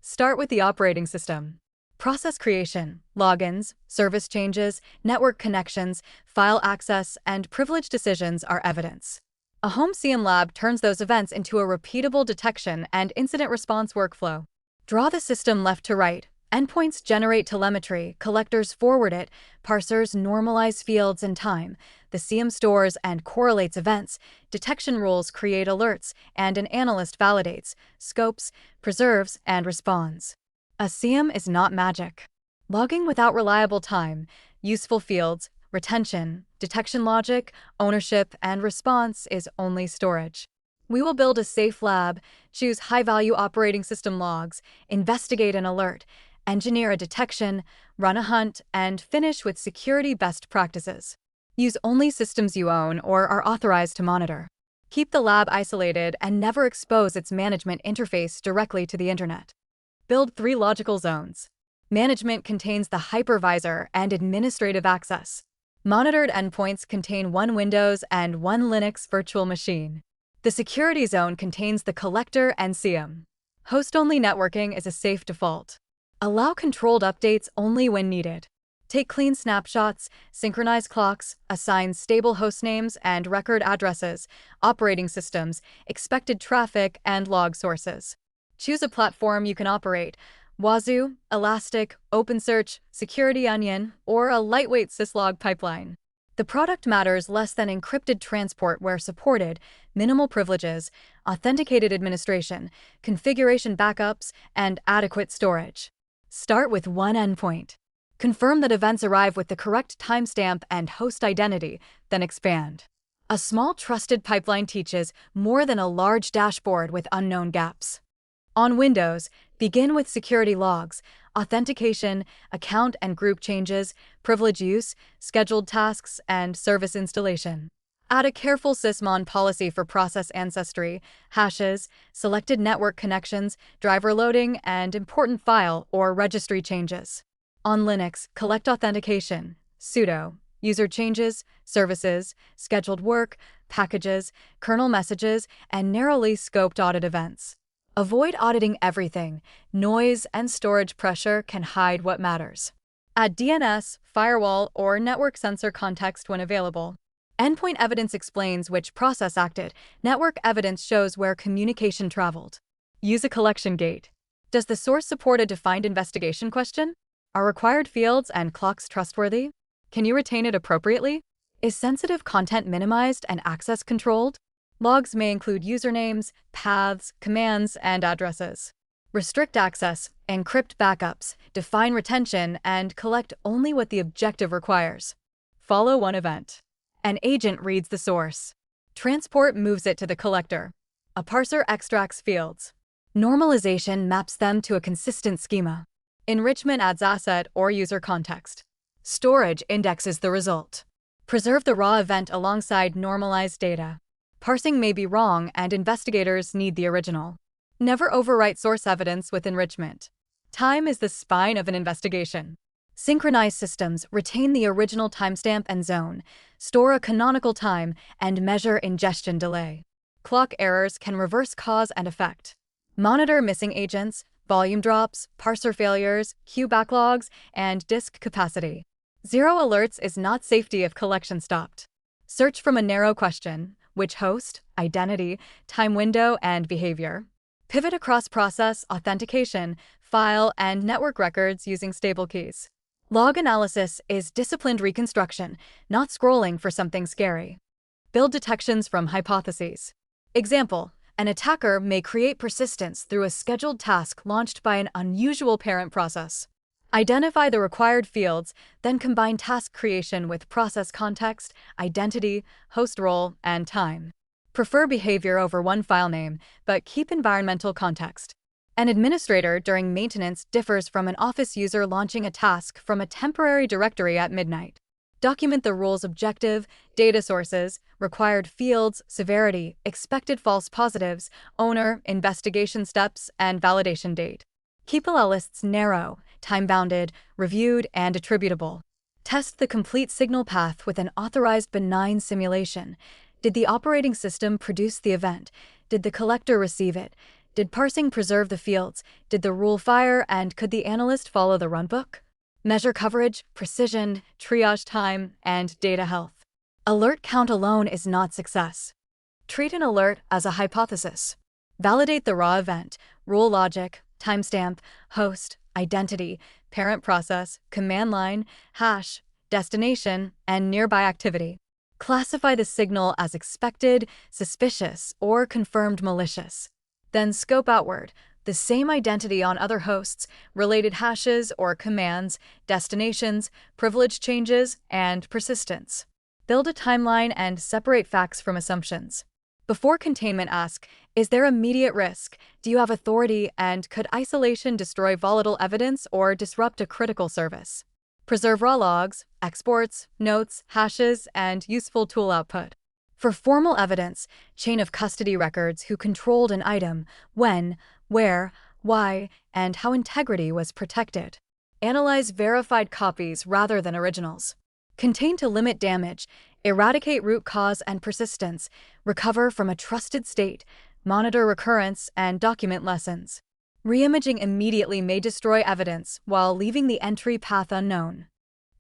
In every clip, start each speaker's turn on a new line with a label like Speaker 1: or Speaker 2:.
Speaker 1: Start with the operating system. Process creation, logins, service changes, network connections, file access, and privilege decisions are evidence. A home SIEM lab turns those events into a repeatable detection and incident response workflow. Draw the system left to right. Endpoints generate telemetry, collectors forward it, parsers normalize fields and time, the SIEM stores and correlates events, detection rules create alerts, and an analyst validates, scopes, preserves, and responds. A SIEM is not magic. Logging without reliable time, useful fields, retention, detection logic, ownership, and response is only storage. We will build a safe lab, choose high-value operating system logs, investigate an alert, engineer a detection, run a hunt, and finish with security best practices. Use only systems you own or are authorized to monitor. Keep the lab isolated and never expose its management interface directly to the internet. Build 3 logical zones. Management contains the hypervisor and administrative access. Monitored endpoints contain 1 Windows and 1 Linux virtual machine. The security zone contains the collector and SIEM. Host-only networking is a safe default. Allow controlled updates only when needed. Take clean snapshots, synchronize clocks, assign stable hostnames and record addresses, operating systems, expected traffic, and log sources. Choose a platform you can operate: Wazoo, Elastic, OpenSearch, Security Onion, or a lightweight syslog pipeline. The product matters less than encrypted transport where supported, minimal privileges, authenticated administration, configuration backups, and adequate storage. Start with 1 endpoint. Confirm that events arrive with the correct timestamp and host identity, then expand. A small trusted pipeline teaches more than a large dashboard with unknown gaps. On Windows, begin with security logs, authentication, account and group changes, privilege use, scheduled tasks, and service installation. Add a careful Sysmon policy for process ancestry, hashes, selected network connections, driver loading, and important file or registry changes. On Linux, collect authentication, sudo, user changes, services, scheduled work, packages, kernel messages, and narrowly scoped audit events. Avoid auditing everything. Noise and storage pressure can hide what matters. Add DNS, firewall, or network sensor context when available. Endpoint evidence explains which process acted. Network evidence shows where communication traveled. Use a collection gate. Does the source support a defined investigation question? Are required fields and clocks trustworthy? Can you retain it appropriately? Is sensitive content minimized and access controlled? Logs may include usernames, paths, commands, and addresses. Restrict access, encrypt backups, define retention, and collect only what the objective requires. Follow 1 event. An agent reads the source. Transport moves it to the collector. A parser extracts fields. Normalization maps them to a consistent schema. Enrichment adds asset or user context. Storage indexes the result. Preserve the raw event alongside normalized data. Parsing may be wrong and investigators need the original. Never overwrite source evidence with enrichment. Time is the spine of an investigation. Synchronize systems, retain the original timestamp and zone, store a canonical time, and measure ingestion delay. Clock errors can reverse cause and effect. Monitor missing agents, volume drops, parser failures, queue backlogs, and disk capacity. Zero alerts is not safety if collection stopped. Search from a narrow question: which host, identity, time window, and behavior. Pivot across process, authentication, file, and network records using stable keys. Log analysis is disciplined reconstruction, not scrolling for something scary. Build detections from hypotheses. Example: an attacker may create persistence through a scheduled task launched by an unusual parent process. Identify the required fields, then combine task creation with process context, identity, host role, and time. Prefer behavior over 1 file name, but keep environmental context. An administrator during maintenance differs from an office user launching a task from a temporary directory at midnight. Document the rule's objective, data sources, required fields, severity, expected false positives, owner, investigation steps, and validation date. Keep allow lists narrow, time-bounded, reviewed, and attributable. Test the complete signal path with an authorized benign simulation. Did the operating system produce the event? Did the collector receive it? Did parsing preserve the fields? Did the rule fire? And could the analyst follow the runbook? Measure coverage, precision, triage time, and data health. Alert count alone is not success. Treat an alert as a hypothesis. Validate the raw event, rule logic, timestamp, host, identity, parent process, command line, hash, destination, and nearby activity. Classify the signal as expected, suspicious, or confirmed malicious. Then scope outward, the same identity on other hosts, related hashes or commands, destinations, privilege changes, and persistence. Build a timeline and separate facts from assumptions. Before containment, ask, is there immediate risk? Do you have authority? And could isolation destroy volatile evidence or disrupt a critical service? Preserve raw logs, exports, notes, hashes, and useful tool output. For formal evidence, chain of custody records who controlled an item, when, where, why, and how integrity was protected. Analyze verified copies rather than originals. Contain to limit damage, eradicate root cause and persistence, recover from a trusted state, monitor recurrence, and document lessons. Reimaging immediately may destroy evidence while leaving the entry path unknown.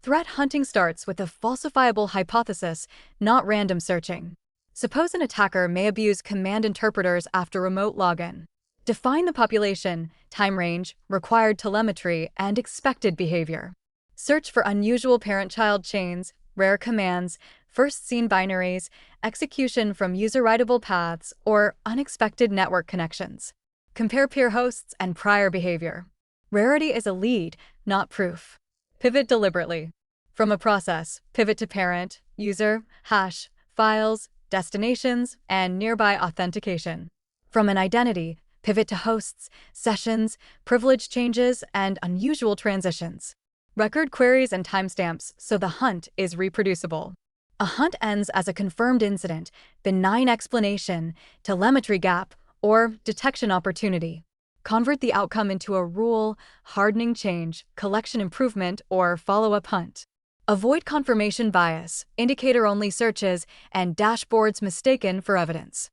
Speaker 1: Threat hunting starts with a falsifiable hypothesis, not random searching. Suppose an attacker may abuse command interpreters after remote login. Define the population, time range, required telemetry, and expected behavior. Search for unusual parent-child chains, rare commands, first-seen binaries, execution from user-writable paths, or unexpected network connections. Compare peer hosts and prior behavior. Rarity is a lead, not proof. Pivot deliberately. From a process, pivot to parent, user, hash, files, destinations, and nearby authentication. From an identity, pivot to hosts, sessions, privilege changes, and unusual transitions. Record queries and timestamps so the hunt is reproducible. A hunt ends as a confirmed incident, benign explanation, telemetry gap, or detection opportunity. Convert the outcome into a rule, hardening change, collection improvement, or follow-up hunt. Avoid confirmation bias, indicator-only searches, and dashboards mistaken for evidence.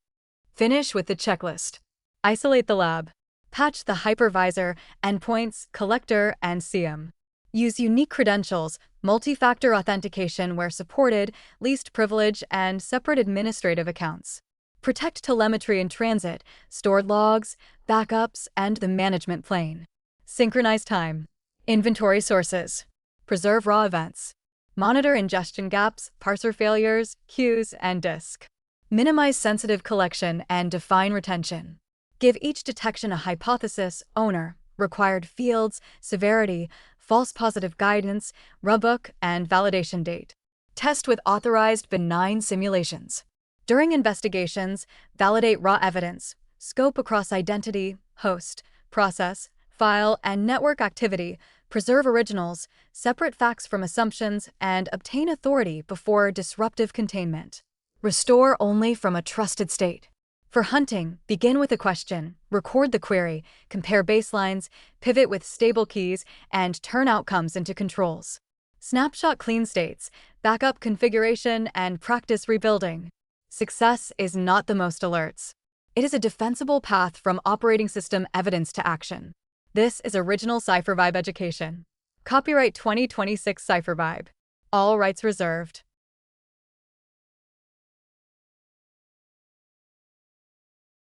Speaker 1: Finish with the checklist. Isolate the lab. Patch the hypervisor, endpoints, collector, and SIEM. Use unique credentials, multi-factor authentication where supported, least privilege, and separate administrative accounts. Protect telemetry in transit, stored logs, backups, and the management plane. Synchronize time. Inventory sources. Preserve raw events. Monitor ingestion gaps, parser failures, queues, and disk. Minimize sensitive collection and define retention. Give each detection a hypothesis, owner, required fields, severity, false positive guidance, runbook, and validation date. Test with authorized benign simulations. During investigations, validate raw evidence, scope across identity, host, process, file, and network activity, preserve originals, separate facts from assumptions, and obtain authority before disruptive containment. Restore only from a trusted state. For hunting, begin with a question, record the query, compare baselines, pivot with stable keys, and turn outcomes into controls. Snapshot clean states, backup configuration, and practice rebuilding. Success is not the most alerts. It is a defensible path from operating system evidence to action. This is original CipherVibe education. Copyright 2026 CipherVibe. All rights reserved.